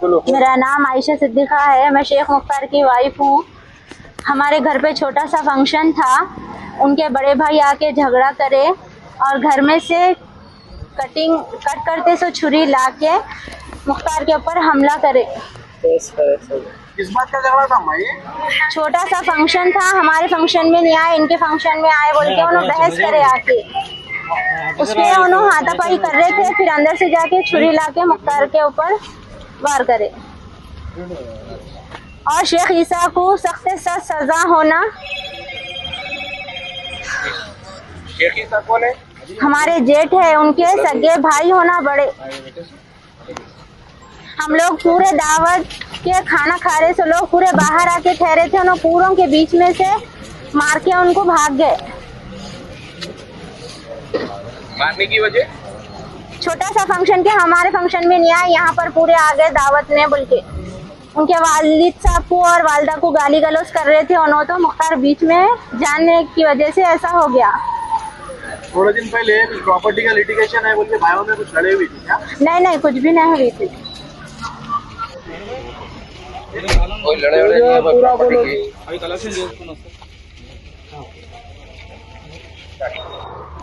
मेरा नाम आयशा सिद्दीक़ा है। मैं शेख मुख्तार की वाइफ हूँ। हमारे घर पे छोटा सा फंक्शन था। उनके बड़े भाई आके झगड़ा करे और घर में से कट करते सो छुरी लाके मुख्तार के ऊपर हमला करे। किस बात का झगड़ा था माँ? छोटा सा फंक्शन था, हमारे फंक्शन में नहीं आए, इनके फंक्शन में आए बोल के उन्होंने बहस करे आके। उसके उन्होंने हाथापाई कर रहे थे, फिर अंदर से जाके छुरी लाके मुख्तार के ऊपर वार करे। और शेख ईसा को सख्त से सख्त सजा होना। शेख ईसा कौन है? हमारे जेठ है, उनके सगे भाई होना बड़े। हम लोग पूरे दावत के खाना खा रहे थे, लोग पूरे बाहर आके ठहरे थे, उन्होंने पूरों के बीच में से मार के उनको भाग गए। मारने की वजह? छोटा सा फंक्शन के हमारे फंक्शन में नहीं आए, यहाँ पर पूरे आ गए दावत में बोल के। उनके वालिद साहब को और वालदा को गाली गलौज कर रहे थे उन्होंने, तो मुख्तार बीच में जानने की वजह से ऐसा हो गया। थोड़े दिन पहले प्रॉपर्टी का लिटिगेशन है बोल के भाइयों में कुछ लड़े हुई थी क्या? नहीं, कुछ भी नहीं हुई थी। कोई लड़े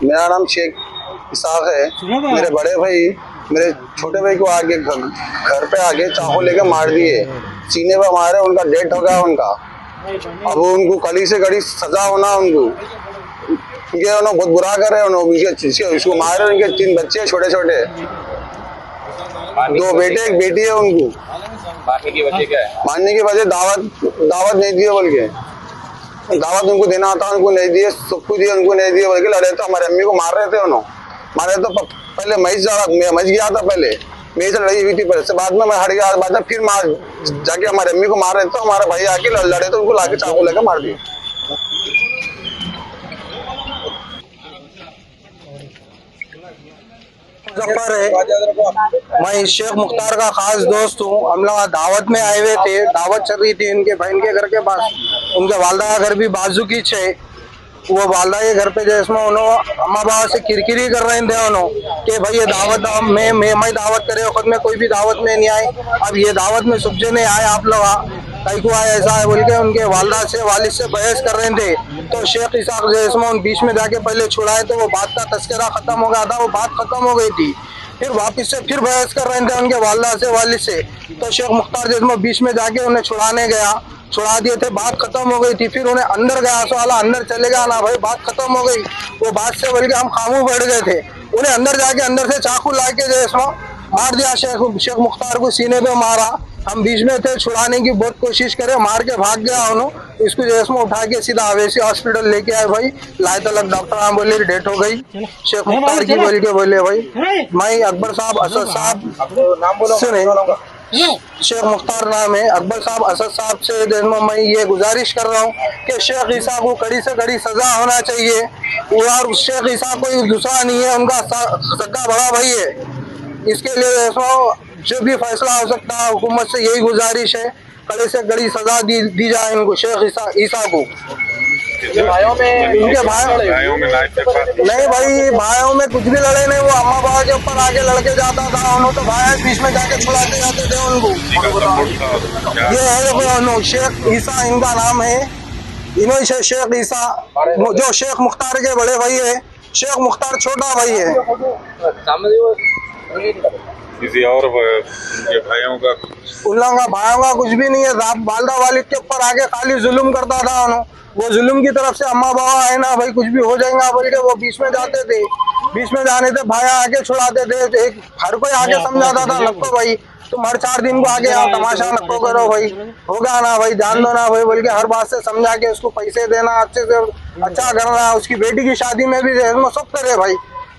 मेरा नाम शेख इसाक है। मेरे बड़े भाई मेरे छोटे भाई को आगे घर पे आके चाकू लेके मार दिए, सीने पे मारे, उनका डेथ हो गया उनका। अब उनको कड़ी से कड़ी सजा होना उनको। उन्होंने बहुत बुरा करे, उसको मारे। उनके 3 बच्चे छोटे छोटे, 2 बेटे 1 बेटी है उनको। मारने की वजह क्या है? मारने की वजह दावत नहीं दिए बोल के। दावत उनको देना था, उनको नहीं दिए, सबको दिए, उनको नहीं दिए बोल के लड़े। तो हमारे अम्मी को मार रहे थे उन्होंने। मारे तो पहले मैं गया था, पहले मेरी से लड़ी हुई थी, पहले से बाद में मैं हट गया। बाद में फिर जाके हमारे अम्मी को मार रहे थे, हमारे भाई आके लड़े तो उनको लाके चाकू लेकर मार दिए। मुजफ्फर है, मैं शेख मुख्तार का खास दोस्त हूँ। हम लोग दावत में आए हुए थे, दावत चल रही थी उनके बहन के घर के पास। उनके वालदा का घर भी बाजू की छे। वो वालदा के घर पे जैसे उन्होंने अम्मा बाबा से किरकिरी कर रहे थे उन्होंने कि भाई ये दावत मैं दावत करे, खुद में कोई भी दावत में नहीं आए। अब ये दावत में सब जने आए, आप लोग कई को आए ऐसा है बोल के उनके वालदा से वालिद से बहस कर रहे थे। तो शेख इसाक जैसे बीच में जाके पहले छुड़ाए तो वो बात का तस्करा खत्म हो गया था, वो बात खत्म हो गई थी। फिर वापस से फिर बहस कर रहे थे उनके वालदा से वालिद से। तो शेख मुख्तार जैसे बीच में जाके उन्हें छुड़ाने गया, छुड़ा दिए थे, बात खत्म हो गई थी। फिर उन्हें अंदर गया, वाला अंदर चले गया ना भाई, बात खत्म हो गई। वो बात से बोल के हम खामोश बैठ गए थे। उन्हें अंदर जाके अंदर से चाकू ला के जैसे मार दिया, शेख मुख्तार को सीने पे मारा। हम बीच में थे, छुड़ाने की बहुत कोशिश करे, मार के भाग गया उन्होंने। इसको जैसे उठा के सीधा अवेसी हॉस्पिटल लेके आए भाई। लाए तलक डॉक्टर बोले डेथ हो गई शेख मुख्तार की बोल के। बोले भाई मैं अकबर साहब असद साहब सुने, शेख मुख्तार नाम है, अकबर साहब असद साहब से मैं ये गुजारिश कर रहा हूँ कि शेख ईसा को कड़ी से कड़ी सजा होना चाहिए। और शेख ईसा कोई दूसरा नहीं है, उनका सगा बड़ा भाई है। इसके लिए जो भी फैसला हो सकता है, हुकूमत से यही गुजारिश है, कड़ी से कड़ी सजा दी जाए इनको, शेख ईसा को। भाइयों में इनके भाइयों में नहीं भाई, भाइयों में कुछ भी लड़े नहीं। वो अम्मा बाबा के ऊपर आगे लड़के जाता था, उन्होंने तो भाई बीच में जाके छुड़ाते जाते थे उनको। ये है देखो, शेख ईसा इनका नाम है। इन्होंने शेख ईसा, जो शेख मुख्तार के बड़े भाई है, शेख मुख्तार छोटा भाई है। किसी और भाइयों का उन लोगों का भाइयों का कुछ भी नहीं है। वालदा वालिद के ऊपर आके खाली जुल्म करता था उन्होंने। वो जुल्म की तरफ से अम्मा बाबा है ना भाई, कुछ भी हो जाएगा बोल के वो बीच में जाते थे। बीच में जाने से भाई आके छुड़ाते थे। एक हर कोई आगे समझाता था, नको भाई तुम हर 4 दिन को आगे आओ, तमाशा नको करो भाई, होगा ना भाई, जान दो ना भाई बोल के हर बात से समझा के उसको पैसे देना, अच्छे से अच्छा करना। उसकी बेटी की शादी में भी सब करे भाई,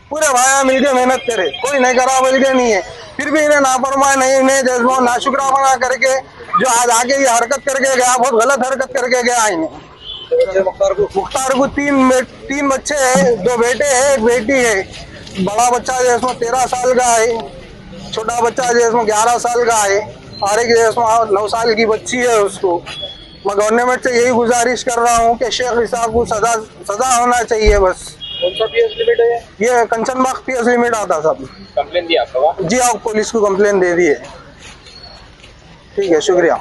पूरे भाई मिलके मेहनत करे, कोई नहीं करा बोल के नहीं है। फिर भी इन्हें नाफरमान नहीं, इन्हें जज्बा नाशुक्राना करके जो आज आगे ये हरकत करके गया, बहुत गलत हरकत करके गया। इन्हें मुख्तार को 3 बच्चे हैं, 2 बेटे हैं 1 बेटी है। बड़ा बच्चा जो इसमें 13 साल का है, छोटा बच्चा जो इसमें 11 साल का है, और एक जो इसमें 9 साल की बच्ची है उसको। मैं गवर्नमेंट से यही गुजारिश कर रहा हूँ कि शेख ईसा को सजा होना चाहिए बस। कौन सा पीएस लिमिट है? ये कंचनबाग पीएस लिमिट आता सब। कंप्लेन दिया आपका? जी हाँ, पुलिस को कंप्लेन दे दी है। ठीक है, शुक्रिया।